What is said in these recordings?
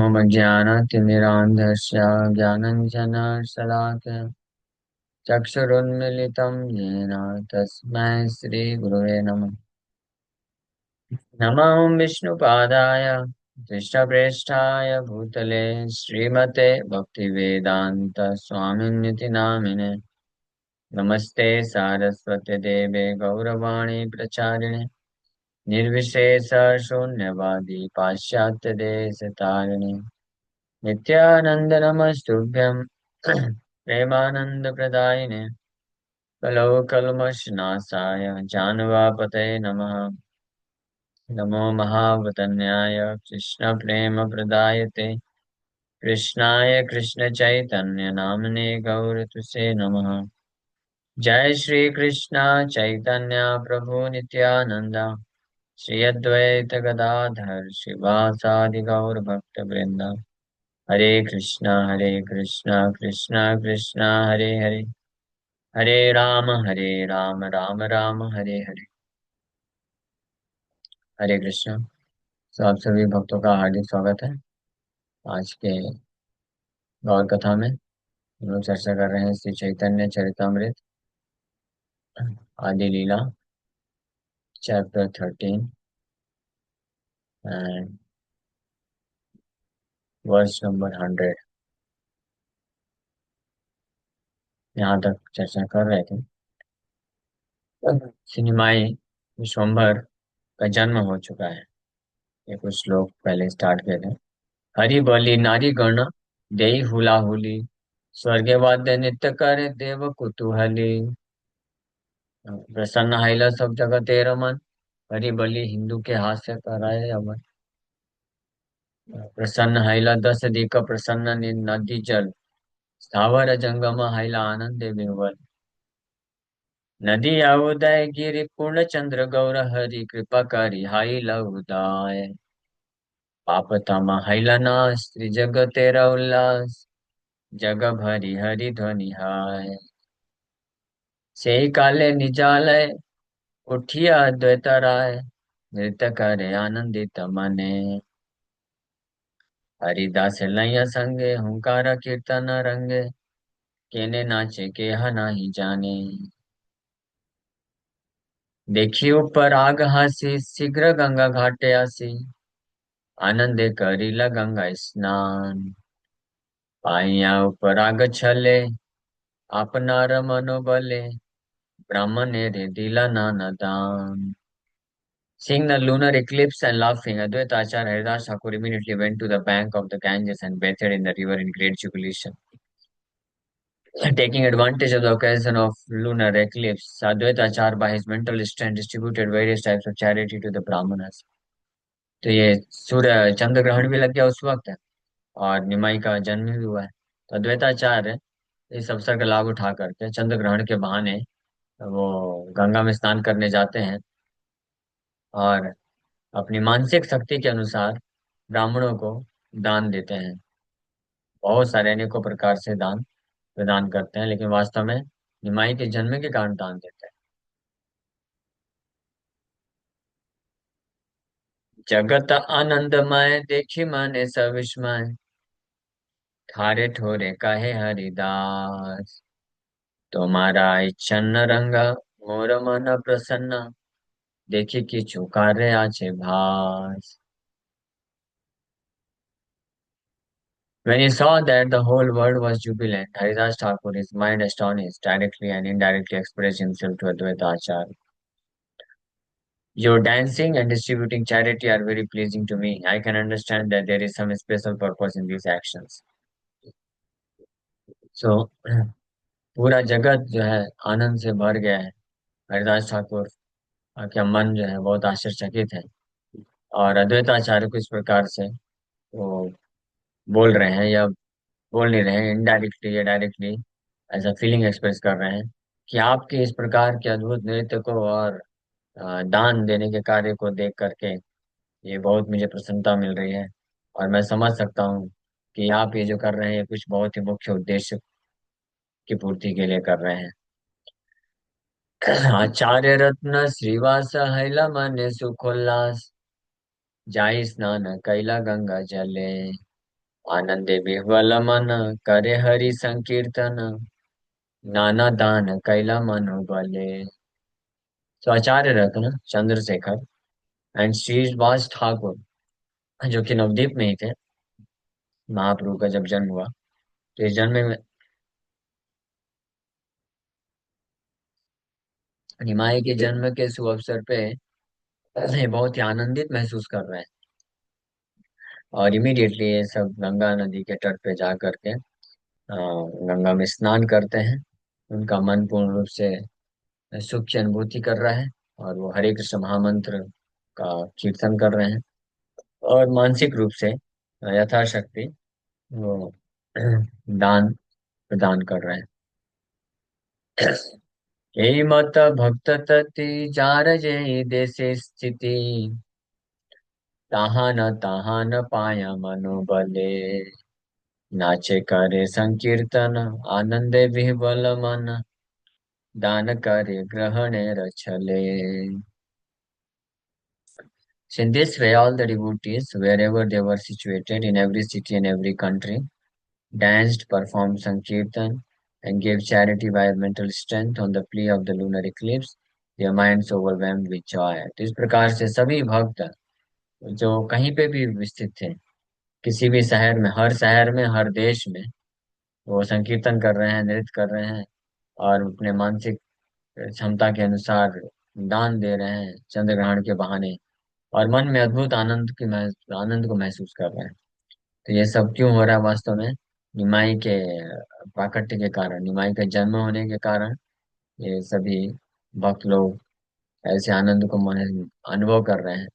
ओमज्ञानतिमिरान्धस्य ज्ञानञ्जनशलाकया चक्षुरुन्मीलितं येन तस्मै श्रीगुरवे नमः। नमो विष्णुपादाय कृष्णप्रेष्ठाय भूतले श्रीमते भक्तिवेदान्त स्वामिन्निति नामिने। नमस्ते सारस्वते देवे गौरवाणी प्रचारिणे निर्विशेष शून्यवादी पाश्चात्य देश तारिणे नित्यानंद नमस्तुभ्यं प्रेमानंद प्रदायिने कलौ कल्मषनाशाय जानवापतये नमः। नमो महावतन्याय कृष्ण प्रेम प्रदायते कृष्णाय कृष्ण चैतन्य नामने गौरतुसे नमः। जय श्री कृष्ण चैतन्य प्रभु नित्यानंद श्री अद्वैत गदाधर शिवासादि गौर भक्त वृंद। हरे कृष्णा कृष्णा कृष्णा हरे हरे हरे राम राम राम हरे हरे। हरे कृष्ण। तो आप सभी भक्तों का हार्दिक स्वागत है। आज के गौर कथा में हम लोग चर्चा कर रहे हैं श्री चैतन्य चरितमृत आदि लीला चैप्टर 13 एंड वर्स नंबर 100। यहाँ तक चर्चा कर रहे थे। सिनेमाई विश्वम्भर का जन्म हो चुका है। ये कुछ लोग पहले स्टार्ट किए थे। हरि बलि नारी गण देई हुला हुली स्वर्गे वाद्य नृत्य करे देव कुतूहली। प्रसन्न हाइला सब जगह तेरा मन हरि बलि हिंदू के हास्य कराए अमन। प्रसन्न हाइला दस दिक प्रसन्न नदी जल स्थावर जंगम हाइला आनंद विह्वल। नदी उदय गिरि पूर्ण चंद्र गौर हरि कृपा करी हाइला उदय। पाप तम हाइला नाश त्रि जग तेरा उल्लास जग भरी हरि ध्वनि हाय। से काले निजालय उठिया अद्वैत राय नृत्य करे आनंदित मने। हरिदास लैया संगे हुंकार कीर्तन रंगे केने नाचे के नाही जाने। देखी ऊपर आग हासी शीघ्र गंगा घाटे आसी आनंदे करीला गंगा स्नान। पाइया ऊपर आग छले आपनार मनोबले ब्राह्मणे रे दिला नाना दान। Seeing the lunar eclipse and laughing, Advaita Acharya Haridas Thakur immediately went to the bank of the Ganges and bathed in the river in great jubilation. Taking advantage of the occasion of lunar eclipse, Advaita Acharya by his mental strength distributed various types of charity to the brahmanas. तो ये सूर्य चंद्र ग्रहण भी लग गया उस वक्त और निमाई का जन्म भी हुआ है। तो अद्वैताचार्य इस अवसर का लाभ उठा करके चंद्र ग्रहण के बहाने वो गंगा में स्नान करने जाते हैं और अपनी मानसिक शक्ति के अनुसार ब्राह्मणों को दान देते हैं। बहुत सारे अनेकों प्रकार से दान प्रदान करते हैं, लेकिन वास्तव में निमाई के जन्म के कारण दान देते हैं। जगत आनंदमय देखी माने सविस्मय ठारे ठोरे कहे हरिदास। तुम्हारा इच्छन रंगा मोर मन प्रसन्न देखी कि चुकारे आछे भास। When he saw that the whole world was jubilant, Haridas Thakur, his mind astonished, directly and indirectly expressed himself to Advaita Acharya. Your dancing and distributing charity are very pleasing to me. I can understand that there is some special purpose in these actions. So, पूरा जगत जो है आनंद से भर गया है। हरिदास ठाकुर का मन जो है बहुत आश्चर्यचकित है और अद्वैताचार्य को इस प्रकार से वो बोल रहे हैं या बोल नहीं रहे हैं, इनडायरेक्टली या डायरेक्टली ऐसा फीलिंग एक्सप्रेस कर रहे हैं कि आपके इस प्रकार के अद्भुत नृत्य को और दान देने के कार्य को देख करके ये बहुत मुझे प्रसन्नता मिल रही है और मैं समझ सकता हूँ कि आप ये जो कर रहे हैं ये कुछ बहुत ही मुख्य उद्देश्य की पूर्ति के लिए कर रहे हैं। आचार्य रत्न श्रीवास हैला मने सुखोल्लास जाई स्नान कैला गंगा जले। आनंदे विह्वल मन करे हरि संकीर्तन नाना दान कैला मनोबले। तो आचार्य रत्न चंद्रशेखर एंड श्रीवास ठाकुर, जो कि नवद्वीप में ही थे, महाप्रभु का जब जन्म हुआ, तो इस जन्म में निमाई के जन्म के शुभ अवसर पे ये बहुत ही आनंदित महसूस कर रहे हैं। और इमीडिएटली ये सब गंगा नदी के तट पे जा करके गंगा में स्नान करते हैं। उनका मन पूर्ण रूप से सुख की अनुभूति कर रहा है, और वो हरे कृष्ण महामंत्र का कीर्तन कर रहे हैं, और मानसिक रूप से यथाशक्ति वो दान प्रदान कर रहे हैं। यही मत भक्त तति जार जय देशे स्थिति ताहा न पाया मनोबले नाचे करे संकीर्तन आनंदे विह्वल मन दान करे ग्रहणे रचले। So in this way, all the devotees, wherever they were situated, in every city and every country, danced, performed Sankirtan, and gave charity via mental strength on the plea of the lunar eclipse, their minds overwhelmed with joy. तो इस प्रकार से सभी भक्त जो कहीं पे भी स्थित थे, किसी भी शहर में, हर शहर में, हर देश में, वो संकीर्तन कर रहे हैं, नृत्य कर रहे हैं, और अपने मानसिक क्षमता के अनुसार दान दे रहे हैं चंद्र ग्रहण के बहाने, और मन में अद्भुत आनंद को महसूस कर रहे हैं। तो ये सब क्यों हो रहा है? वास्तव में निमाई के प्राकट्य के कारण, निमाई का जन्म होने के कारण ये सभी भक्त लोग ऐसे आनंद को अनुभव कर रहे हैं,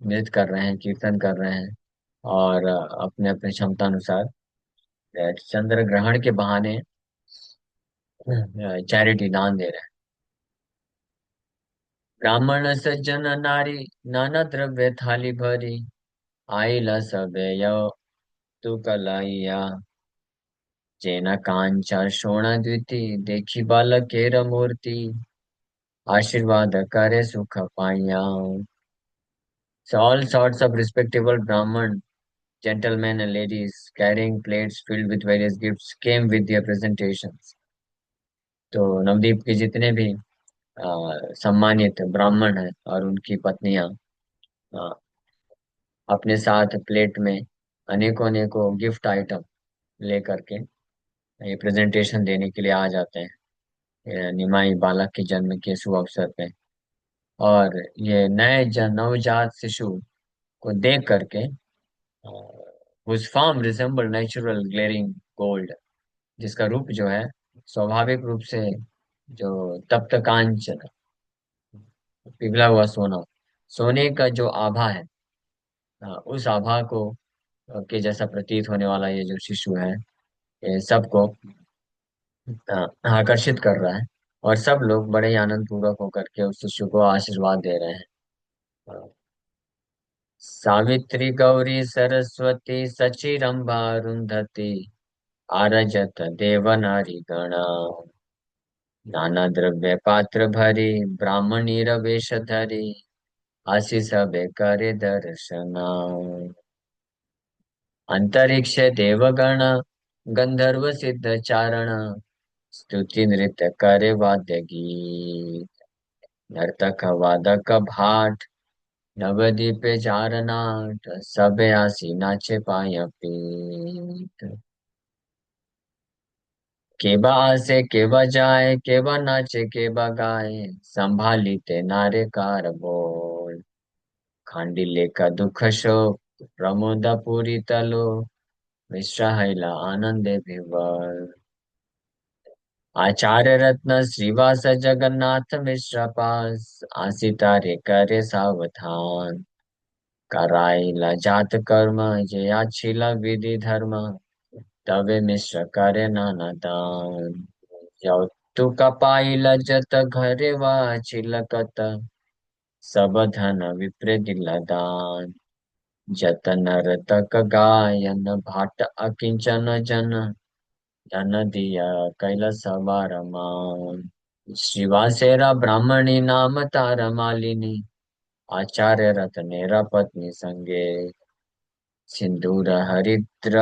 नृत्य कर रहे हैं, कीर्तन कर रहे हैं, और अपने अपने क्षमता अनुसार चंद्र ग्रहण के बहाने चैरिटी दान दे रहे हैं। ब्राह्मण सज्जन नारी नाना द्रव्य थाली भरी आईला सबे तू कलाइया जेना कांचा सोना द्विती देखी बालकेर मूर्ति आशीर्वाद करे सुख पाइया। So all sorts of respectable Brahman, gentlemen and ladies carrying plates filled with various gifts came with their presentations. तो नवदीप के जितने भी सम्मानित ब्राह्मण हैं और उनकी पत्नियां अपने साथ प्लेट में अनेकों अनेकों गिफ्ट आइटम लेकर के ये प्रेजेंटेशन देने के लिए आ जाते हैं निमाई बालक के जन्म के शुभ अवसर पे। और ये नवजात शिशु को देख करके whose form resembled natural glaring gold, जिसका रूप जो है स्वाभाविक रूप से जो तप्त कांचन पिघला हुआ सोना, सोने का जो आभा है, उस आभा को के जैसा प्रतीत होने वाला ये जो शिशु है, ये सबको आकर्षित कर रहा है। और सब लोग बड़े ही आनंद पूर्वक होकर के उस शिशु को आशीर्वाद दे रहे हैं। सावित्री गौरी सरस्वती सचिरंबा रुंधति आरजत देव नारी गण नाना द्रव्य पात्र भरी ब्राह्मणी वेश धरी आशीष बे करे दर्शना अंतरिक्ष देवगण गंधर्व सिद्ध चारण स्तुति नृत्य करे वाद्य गीत नर्तक वादक भाट नवदीप चारनाट सबे आसी नाचे पाय पीत केबा आसे केबा जाए केबा नाचे केबा गाए संभाली ते नारे कार बोल खांडिले का दुख शोक प्रमोद पुरी तलो मिश्रा हैला आनंदे विवर आचार्य रत्न श्रीवास जगन्नाथ मिश्र पास आसी तारे करे सावधान कराइला जात कर्म जे आछिला विधि धर्म तवे मिश्र करे नाना दान यौतुक पाइला जत घरे वा चिलकत सब धन विप्र दिला दान जत नर्तक गायन भाट अकिंचन जन धन दिया कैलास मान श्रीवासेरा ब्राह्मणी नाम तार मालिनी आचार्य रत्नेरा पत्नी संगे सिंदूर हरिद्र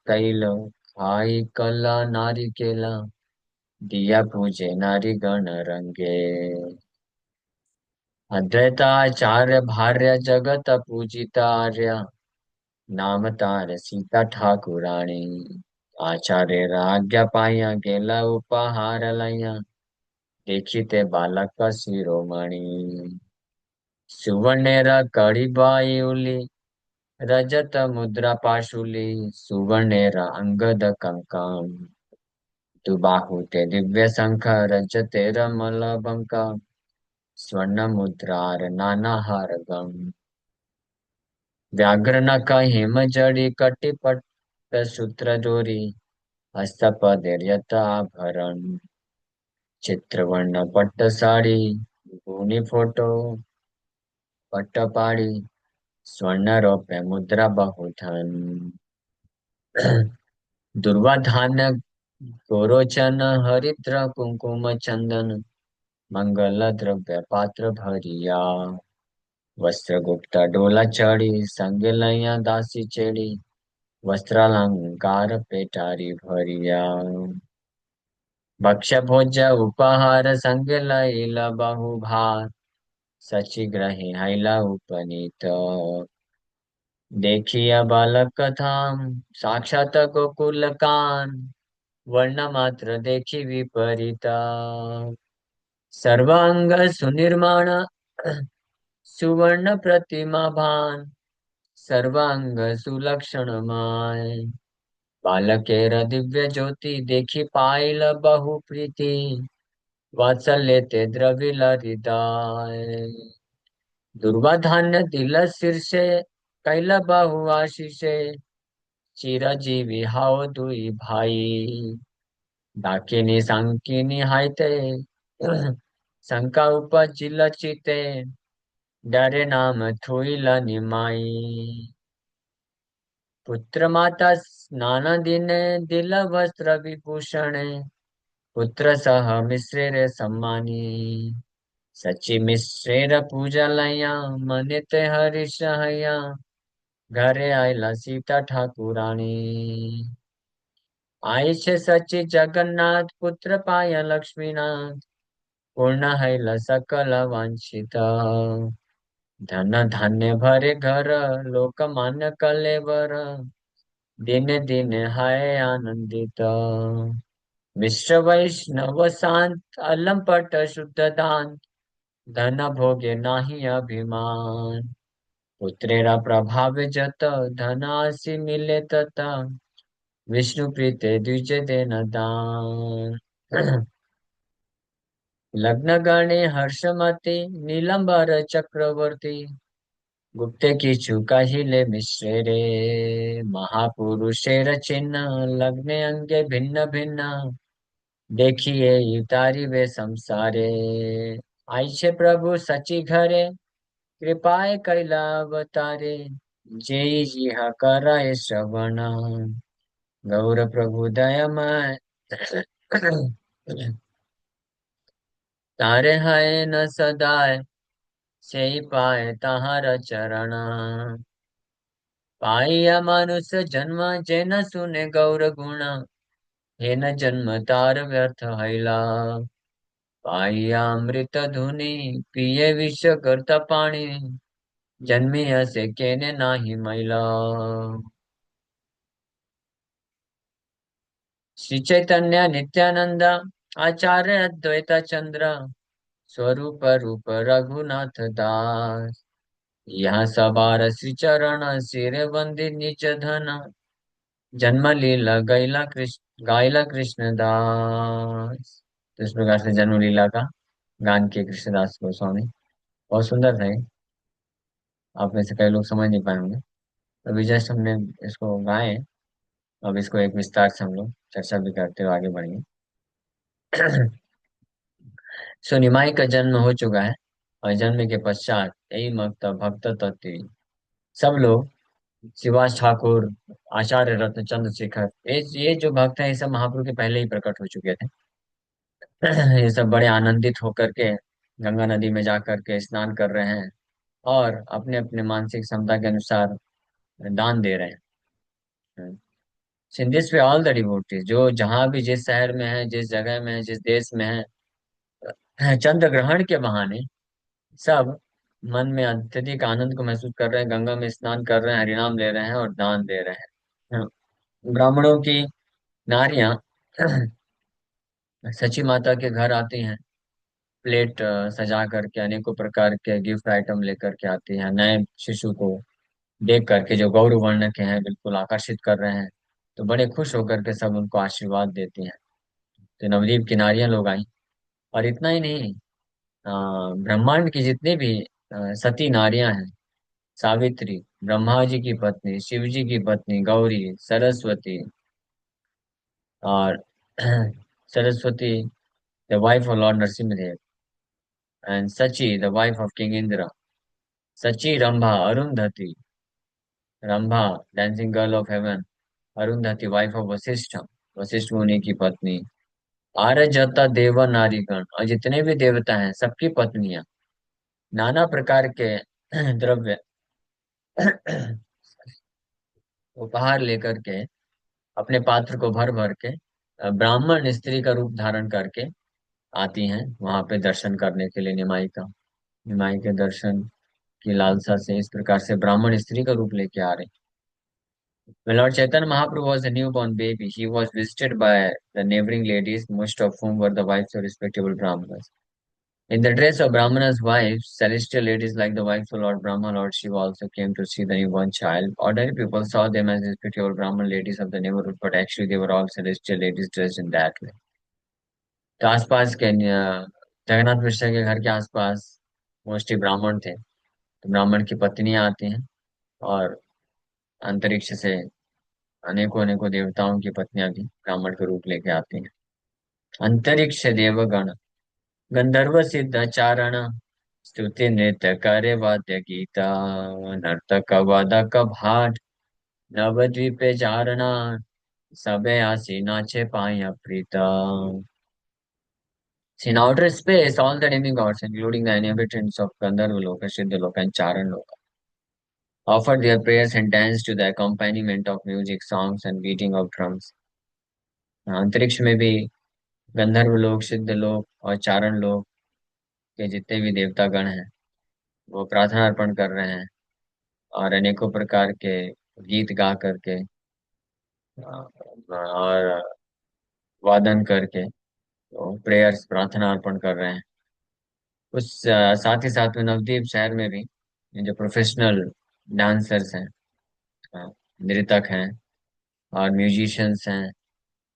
तैल खाई कला नारिकेला, दिया पूजे नारी गण रंगे। अद्वैताचार्य भार्य जगत पूजिता आर्य, नाम तार सीता ठाकुराणी। आचार्य आज्ञा पाया गेला उपहार लया, देखी ते बालक शिरोमणि। सुवर्णेर कड़ी बाई उली, रजत मुद्रा पाशुली, सुवर्णेर अंगद कंकण। दुबाहु ते दिव्य शंख, रजतेर मलबंक, स्वर्ण मुद्रार नाना हार गण। व्याघ्र नख हेम जड़ी, कटिपट सूत्र जोरी, हस्तपदैर्यत आभरण। चित्रवर्ण पट्ट साड़ी, गुनी फोटो पट्टपाड़ी, स्वर्ण रौप्य मुद्रा बहुधन। दुर्वा धान्य गोरोचन, हरिद्र कुंकुम चंदन, मंगल द्रव्य पात्र भरिया। वस्त्र गुप्ता डोला चढ़ी, संग लैया दासी चेड़ी, वस्त्रालंकार पेटारी भरिया। भक्ष्य भोज्य उपहार, संग लैला बहुभार, सची ग्रही हैला उपनीत। देखिया बालक धाम, साक्षात गोकुल कान, वर्ण मात्र देखी विपरीता। सर्वांग सुनिर्माण, सुवर्ण प्रतिमा भान, सर्वांग सुलक्षणमय। बालकेर दिव्य ज्योति, देखी पाइल बहु प्रीति, वात्सल्य ते द्रविल हृदय। दुर्वा धान्य दिल शीर्षे, कैल बहु आशीषे, चिरजीवी हाव दुई भाई। डाकिनी सांकिनी हायते, शंका उपजिल चिते, डरे नाम थोइल निमाई। पुत्र माता स्नान दिने, दिल वस्त्र विभूषणे, पुत्र सह मिश्रेर सम्मानी। सची मिश्रेर पूजा लया, मनिते हरिष हैया, घरे आयला सीता ठाकुराणी। आई छे सची जगन्नाथ, पुत्र पाया लक्ष्मीनाथ, पूर्ण हैला सकल वांछित। धन धान्य भरे घर, लोकमान्य कलेवर, दिन दिन हाय आनंदित। मिश्र वैष्णव शांत, अलंपट शुद्ध दान, धन भोगे नाही अभिमान। पुत्रेरा प्रभाव जत, धनासी मिले तत, विष्णु प्रीते द्विज देन दान। लग्न गणे हर्षमती, नीलंबर चक्रवर्ती, गुप्ते किचु कहिले मिश्रे रे। महापुरुषेर चिन्ह, लग्ने अंगे भिन्न भिन्न, देखिए उतारी वे संसारे। आइछे प्रभु सची घरे, कृपाए कैला अवतारे, जेई जिहा कराए श्रवण, गौर प्रभु दयामय। तारे हाय न सदाय, सेई पाए ताहार चरण। पाइया मनुष्य जन्म, जेन सुने गौर गुण, हे न जन्म तार व्यर्थ हैला। पाइया अमृत धुनि, पिए विष करता पाणी, जन्मी हसे केने नाही मैला। श्री चैतन्य नित्यानंद, आचार्य अद्वैत चंद्र, स्वरूप रूप रघुनाथ दास। यहाँ सवार श्री चरण, सिर वंदित निज धन, जन्म लीला गायला कृष्ण दास। तो इस प्रकार से जन्म लीला का गान किए कृष्णदास गोस्वामी। बहुत सुंदर था ये। आप में से कई लोग समझ नहीं पाए होंगे। अभी जस्ट हमने इसको गाए। अब इसको एक विस्तार से हम लोग चर्चा भी करते हुए आगे बढ़ेंगे। सो निमाई का जन्म हो चुका है, और जन्म के पश्चात यही भक्त तत्व सब लोग, शिवाज ठाकुर, आचार्य रत्न चंद्रशेखर, ये जो भक्त हैं, ये सब महाप्रभु के पहले ही प्रकट हो चुके थे। ये सब बड़े आनंदित होकर के गंगा नदी में जा कर के स्नान कर रहे हैं, और अपने अपने मानसिक क्षमता के अनुसार दान दे रहे हैं। In this way all the devotees, जो जहां भी जिस शहर में है, जिस जगह में है, जिस देश में है, चंद्र ग्रहण के बहाने सब मन में अत्यधिक आनंद को महसूस कर रहे हैं, गंगा में स्नान कर रहे हैं, हरिनाम ले रहे हैं और दान दे रहे हैं। ब्राह्मणों की नारियां सची माता के घर आती हैं, प्लेट सजा करके अनेकों प्रकार के गिफ्ट आइटम लेकर के आती हैं, नए शिशु को देख करके जो गौर वर्ण के हैं बिल्कुल आकर्षित कर रहे हैं। तो बड़े खुश होकर के सब उनको आशीर्वाद देती हैं। तो नवद्वीप की नारियां लोग आई। और इतना ही नहीं, ब्रह्मांड की जितनी भी सती नारियां हैं, सावित्री, ब्रह्मा जी की पत्नी, शिव जी की पत्नी गौरी, सरस्वती, और Saraswati the wife of lord Narasimhadev, and Sachi the wife of king Indra, Sachi Rambha, Arundhati, Rambha dancing girl of heaven, Arundhati wife of Vashishtha, Vashishtha मुनि की पत्नी, आर्यजता देव नारीगण, और जितने भी देवता हैं सबकी पत्नियां नाना प्रकार के द्रव्य उपहार लेकर के अपने पात्र को भर भर के ब्राह्मण स्त्री का रूप धारण करके आती हैं वहां पे दर्शन करने के लिए निमाई का। निमाई के दर्शन की लालसा से इस प्रकार से ब्राह्मण स्त्री का रूप लेके आ रहे हैं। When Lord Chaitanya Mahaprabhu was a newborn baby, he was visited by the neighboring ladies, most of whom were the wives of respectable Brahmanas. In the dress of Brahmana's wives, celestial ladies like the wives of Lord Brahma, Lord Shiva also came to see the newborn child. Ordinary people saw them as respectable Brahman ladies of the neighborhood, but actually they were all celestial ladies dressed in that way. तो आसपास के जगन्नाथ मिश्र के घर के आसपास mostly ब्राह्मण थे। तो ब्राह्मण की पत्नियां आती हैं, और अंतरिक्ष से अनेकों अनेकों देवताओं की पत्नियां भी ब्राह्मण के रूप लेके आती हैं। अंतरिक्ष देवगण गंधर्व सिद्ध चारण, स्तुति नृत्य करे वाद्य गीता, नर्तक वादक भाट, नवद्वीपे चारणा, सबे आसी नाचे पाया Preeta. In outer space, all the demigods, including the inhabitants of Gandharva-loka, Siddha-loka, and Charan-loka, offered their prayers and danced to the accompaniment of music, songs, and beating of drums. अंतरिक्ष में भी गंधर्व लोक, सिद्ध लोक और चारण लोक के जितने भी देवतागण हैं वो प्रार्थना अर्पण कर रहे हैं, और अनेकों प्रकार के गीत गा करके और वादन करके तो प्रेयर्स प्रार्थना अर्पण कर रहे हैं। साथ ही साथ में नवद्वीप शहर में भी ये जो प्रोफेशनल डांसर्स हैं, अ, नृतक हैं और म्यूजिशियंस हैं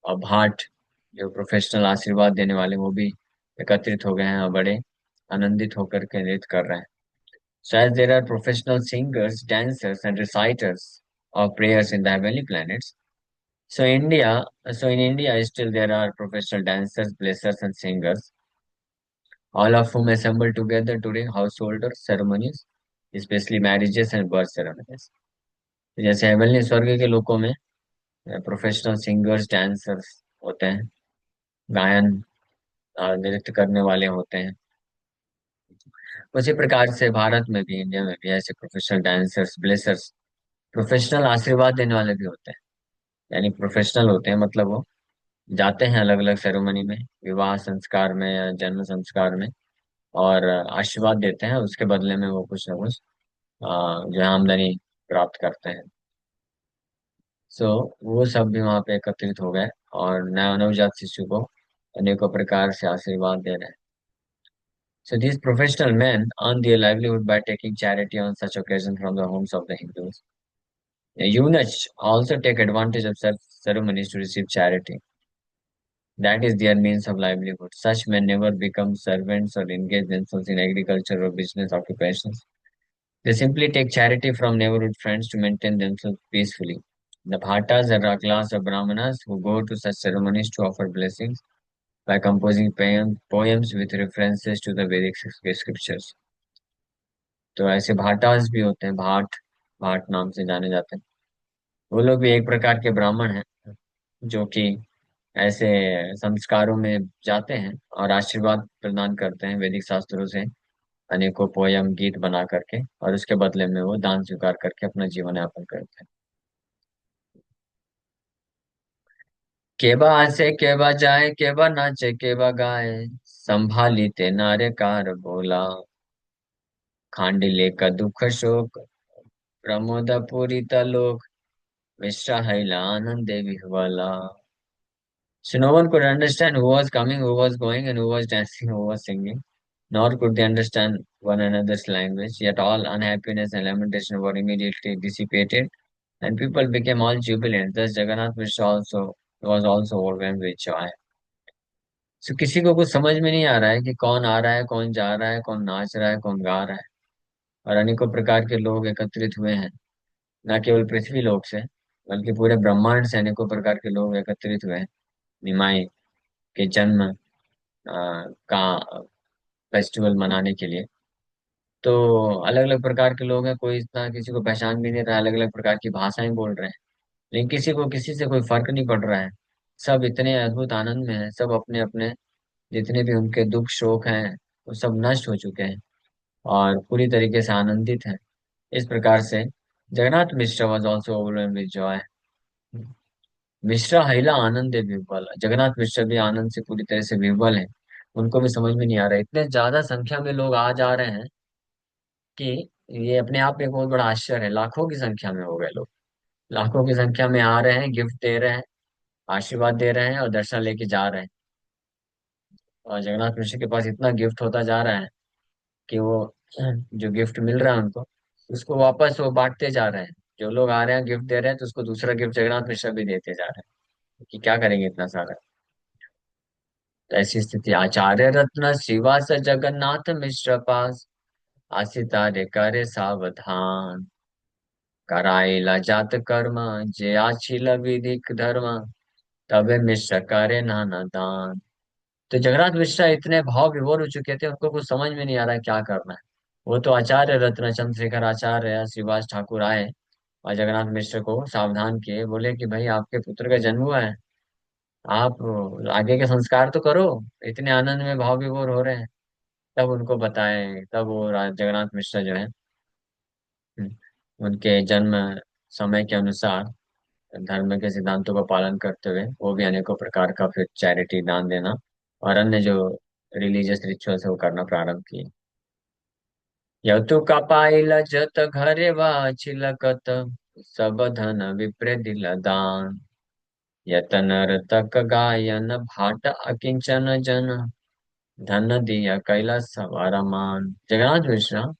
और भाट जो प्रोफेशनल आशीर्वाद देने वाले, वो भी एकत्रित हो गए हैं और बड़े आनंदित होकर के नृत्य कर रहे हैं। So as there are professional singers, dancers, and reciters of prayers in the heavenly planets, so in India, still there are professional dancers, blessers, and singers, all of whom assemble together during household ceremonies, especially marriages and birth ceremonies. तो जैसे heavenly स्वर्ग के लोकों में professional singers, dancers होते हैं, गायन और नृत्य करने वाले होते हैं, उसी प्रकार से भारत में भी, इंडिया में भी ऐसे प्रोफेशनल डांसर्स, ब्लेसर्स, प्रोफेशनल आशीर्वाद देने वाले भी होते हैं। यानी प्रोफेशनल होते हैं मतलब वो जाते हैं अलग अलग सेरेमनी में, विवाह संस्कार में या जन्म संस्कार में, और आशीर्वाद देते हैं, उसके बदले में वो कुछ ना कुछ जो है आमदनी प्राप्त करते हैं। सो वो सब भी वहाँ पे एकत्रित हो गए और नवजात शिशु को अनेकों प्रकार से आशीर्वाद दे रहे हैं। So these professional men earn their livelihood by taking charity on such occasions from the homes of the Hindus. The eunuchs also take advantage of such ceremonies to receive charity. That is their means of livelihood. Such men never become servants or engage themselves in agriculture or business occupations. They simply take charity from neighborhood friends to maintain themselves peacefully. The Bhattas are a class of Brahmanas who go to such ceremonies to offer blessings by composing poems with references to the Vedic scriptures. तो ऐसे भाटास भी होते हैं, भाट, भाट नाम से जाने जाते हैं। वो लोग भी एक प्रकार के ब्राह्मण हैं जो कि ऐसे संस्कारों में जाते हैं और आशीर्वाद प्रदान करते हैं वैदिक शास्त्रों से, अनेकों पोयम गीत बना करके, और उसके बदले में वो दान स्वीकार करके अपना जीवन यापन करते हैं। केबा हंसे केबा जाए, केबा नाचे केबा गाए, संभाली ते नारे कार बोला, खांडिले का दुख शोक, प्रमोद पूरित लोक, मिश्रा हैला आनंद देवी वाला. So no one could understand who was coming, who was going, and who was dancing, who was singing. Nor could they understand one another's language. Yet all unhappiness and lamentation were immediately dissipated, and people became all jubilant. Thus Jagannath Mishra also was also overwhelmed with joy. So किसी को कुछ समझ में नहीं आ रहा है कि कौन आ रहा है, कौन जा रहा है, कौन नाच रहा है, कौन गा रहा है, और अनेकों प्रकार के लोग एकत्रित हुए हैं, न केवल पृथ्वी लोक से, बल्कि पूरे ब्रह्मांड से अनेकों प्रकार के लोग एकत्रित हुए हैं निमाई के जन्म का फेस्टिवल मनाने के लिए. तो अलग अलग प्रकार के लोग हैं, कोई इतना किसी को पहचान भी नहीं रहा, अलग अलग प्रकार की भाषाएं बोल रहे हैं, लेकिन किसी को किसी से कोई फर्क नहीं पड़ रहा है. सब इतने अद्भुत आनंद में हैं, सब अपने अपने जितने भी उनके दुख शोक हैं वो सब नष्ट हो चुके हैं और पूरी तरीके से आनंदित हैं. इस प्रकार से Jagannath Mishra was also overwhelmed with joy. Mishra हैला आनंद है विह्वल. जगन्नाथ मिश्र भी आनंद से पूरी तरह से विह्वल है. उनको भी समझ में नहीं आ रहा है, इतने ज्यादा संख्या में लोग आ जा रहे हैं कि ये अपने आप में एक बहुत बड़ा आश्चर्य है. लाखों की संख्या में हो गए लोग, लाखों की संख्या में आ रहे हैं, गिफ्ट दे रहे हैं, आशीर्वाद दे रहे हैं और दर्शन लेके जा रहे हैं. और जगन्नाथ मिश्र के पास इतना गिफ्ट होता जा रहा है कि वो जो गिफ्ट मिल रहा है उनको, उसको वापस वो बांटते जा रहे हैं. जो लोग आ रहे हैं गिफ्ट दे रहे हैं, तो उसको दूसरा गिफ्ट जगन्नाथ मिश्र भी देते जा रहे हैं कि क्या करेंगे इतना सारा. तो ऐसी स्थिति. आचार्य रत्न श्रीवास जगन्नाथ मिश्र पास, आसिता रे करे सावधान, करायला जात कर्म, जे आछिल विधिक धर्म, तबे मिश्र करे नाना दान. तो जगन्नाथ मिश्र इतने भाव विभोर हो चुके थे, उनको कुछ समझ में नहीं आ रहा है क्या करना है. वो तो आचार्य रत्न चंद्रशेखर आचार्य या श्रीवास ठाकुर आए और जगन्नाथ मिश्र को सावधान किए, बोले कि भाई आपके पुत्र का जन्म हुआ है, आप आगे के संस्कार तो करो, इतने आनंद में भाव विभोर हो रहे हैं. तब उनको बताए, तब वो जगन्नाथ मिश्र जो है, उनके जन्म समय के अनुसार धर्म के सिद्धांतों का पालन करते हुए वो भी अनेकों प्रकार का फिर चैरिटी दान देना और अन्य जो रिलीजियस रिचुअल्स है वो करना प्रारंभ किए. यतु का पाइल जत घरे छिलकत, सब धन विप्र दिल दान, यतन तक गायन भाट अकिंचन जन, धन दिया कैलास सवार मान. Jagannath Mishra,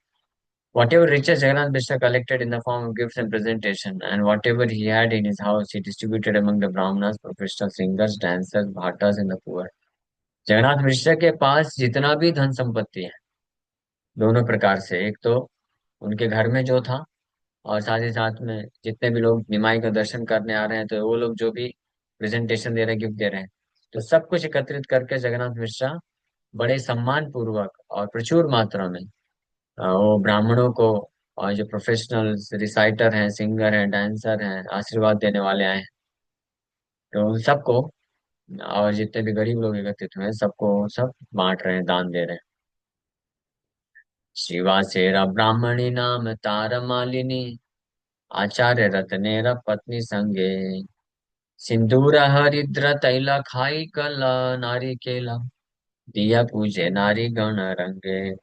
whatever riches Jagannath Mishra collected in the form of gifts and presentation, and whatever he had in his house, he distributed among the brahmanas, professional singers, dancers, bhattas, and the poor. Jagannath Mishra के पास जितना भी धन संपत्ति है, दोनों प्रकार से, एक तो उनके घर में जो था, और साथ ही साथ में जितने भी लोग निमाई का दर्शन करने आ रहे हैं, तो वो लोग जो भी प्रेजेंटेशन दे रहे हैं, गिफ्ट दे रहे हैं, तो सब कुछ एकत्रित करके जगन्नाथ मिश्रा बड़े सम्मान पूर्वक और प्रचुर मात्रा में वो ब्राह्मणों को और जो प्रोफेशनल रिसाइटर हैं, सिंगर हैं, डांसर हैं, आशीर्वाद देने वाले आए हैं, तो उन सबको, और जितने भी गरीब लोग एकत्रित हुए हैं सबको सब बांट रहे हैं, दान दे रहे हैं. शिवासेरा ब्राह्मणी नाम तार मालिनी, आचार्य रत्नेर पत्नी संगे, सिंदूर हरिद्र तैला खाई कला, नारी केला दिया पूजे नारी गण रंगे.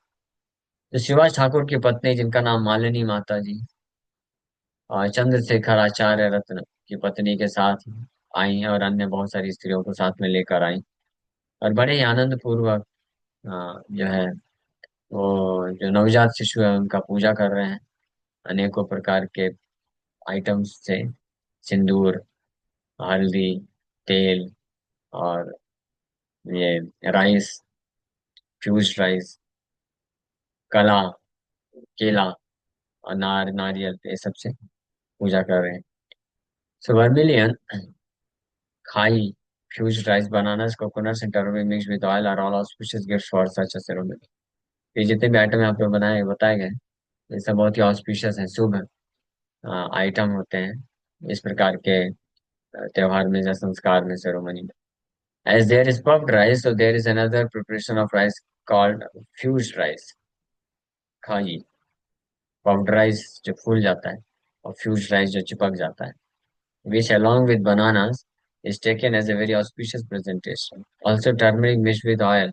तो शिवाज ठाकुर की पत्नी जिनका नाम मालिनी माता जी, और चंद्रशेखर आचार्य रत्न की पत्नी के साथ आई, और अन्य बहुत सारी स्त्रियों को साथ में लेकर आई, और बड़े ही आनंद पूर्वक जो है वो जो नवजात शिशु है उनका पूजा कर रहे हैं. अनेकों प्रकार के आइटम्स से, सिंदूर, हल्दी, तेल, और ये राइस, फ्यूज राइस, कला, केला, अनार, नारियल, ये सब से पूजा कर रहे हैं. So vermilion, khai, fused rice, bananas, coconuts and turmeric mix with oil are all auspicious gifts for such a ceremony. ये जितने भी आइटम यहाँ पे बनाए बताए गए, ये सब बहुत ही ऑस्पिशियस हैं, शुभ आइटम होते हैं इस प्रकार के त्योहार में या संस्कार में, सेरेमनी में. As there is puffed rice, so there is another preparation of rice called fused rice. खाई, पाउडराइज जो फूल जाता है, और फ्यूज राइस जो चिपक जाता है, which along with bananas is taken as a very auspicious presentation. Also, turmeric mixed with oil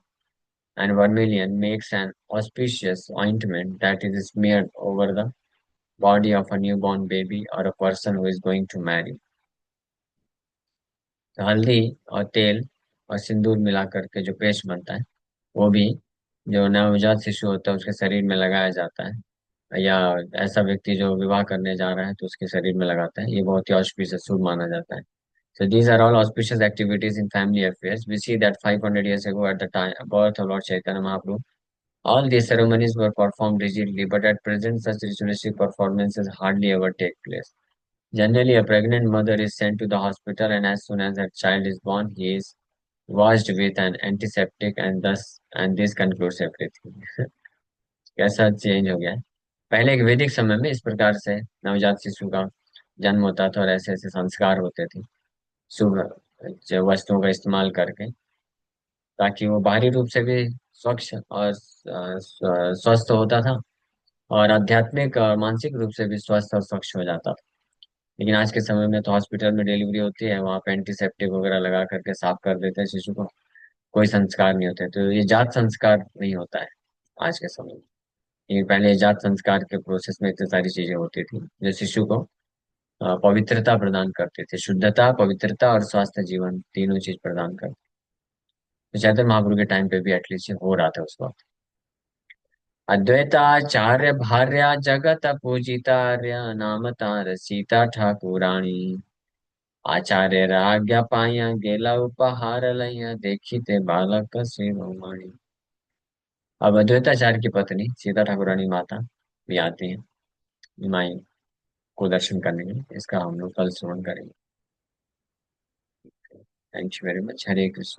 and vermilion makes an auspicious ointment that is smeared over the body of a newborn baby or a person who is going to marry. तो हल्दी और तेल और सिंदूर मिलाकर के जो paste बनता है, वो भी जो नवजात शिशु होता है उसके शरीर में लगाया जाता है, या ऐसा व्यक्ति जो विवाह करने जा रहा है तो उसके शरीर में लगाता है, ये बहुत ही ऑस्पिशियस शुभ माना जाता है. So these are all auspicious activities in family affairs. We see that 500 years ago, at the time birth of Lord Chaitanya Mahaprabhu, all these ceremonies were performed rigidly, but at present such ritualistic performances hardly ever take place. Generally, a pregnant mother is sent to the hospital, and as soon as her child is born, he is washed with an antiseptic, and this concludes everything. कैसा change हो गया है. पहले एक वैदिक समय में इस प्रकार से नवजात शिशु का जन्म होता था और ऐसे ऐसे संस्कार होते थे शुभ जो वस्तुओं का इस्तेमाल करके, ताकि वो बाहरी रूप से भी स्वच्छ और स्वस्थ होता था, और आध्यात्मिक और मानसिक रूप से भी स्वस्थ और स्वच्छ हो जाता था. लेकिन आज के समय में तो हॉस्पिटल में डिलीवरी होती है, वहां पे एंटीसेप्टिक वगैरह लगा करके साफ कर देते हैं शिशु को, कोई संस्कार नहीं होते. तो ये जात संस्कार नहीं होता है आज के समय में. ये पहले जात संस्कार के प्रोसेस में इतनी सारी चीजें होती थी जो शिशु को पवित्रता प्रदान करते थे, शुद्धता, पवित्रता और स्वास्थ्य जीवन तीनों चीज प्रदान करते. तो चैतन्य महाप्रभु के टाइम पे भी एटलीस्ट हो रहा था उस वक्त. अद्वैताचार्य भार्या जगत पूजितार्य नाम तार सीता ठाकुराणी. आचार्य आज्ञा पाया गेला उपहार लैया देखी ते बालक से रोमाणी. अब अद्वैताचार्य की पत्नी सीता ठाकुरानी माता भी आती है माई को दर्शन करने के लिए. इसका हम लोग कल श्रवण करेंगे. Thank you very much. Hare Krishna.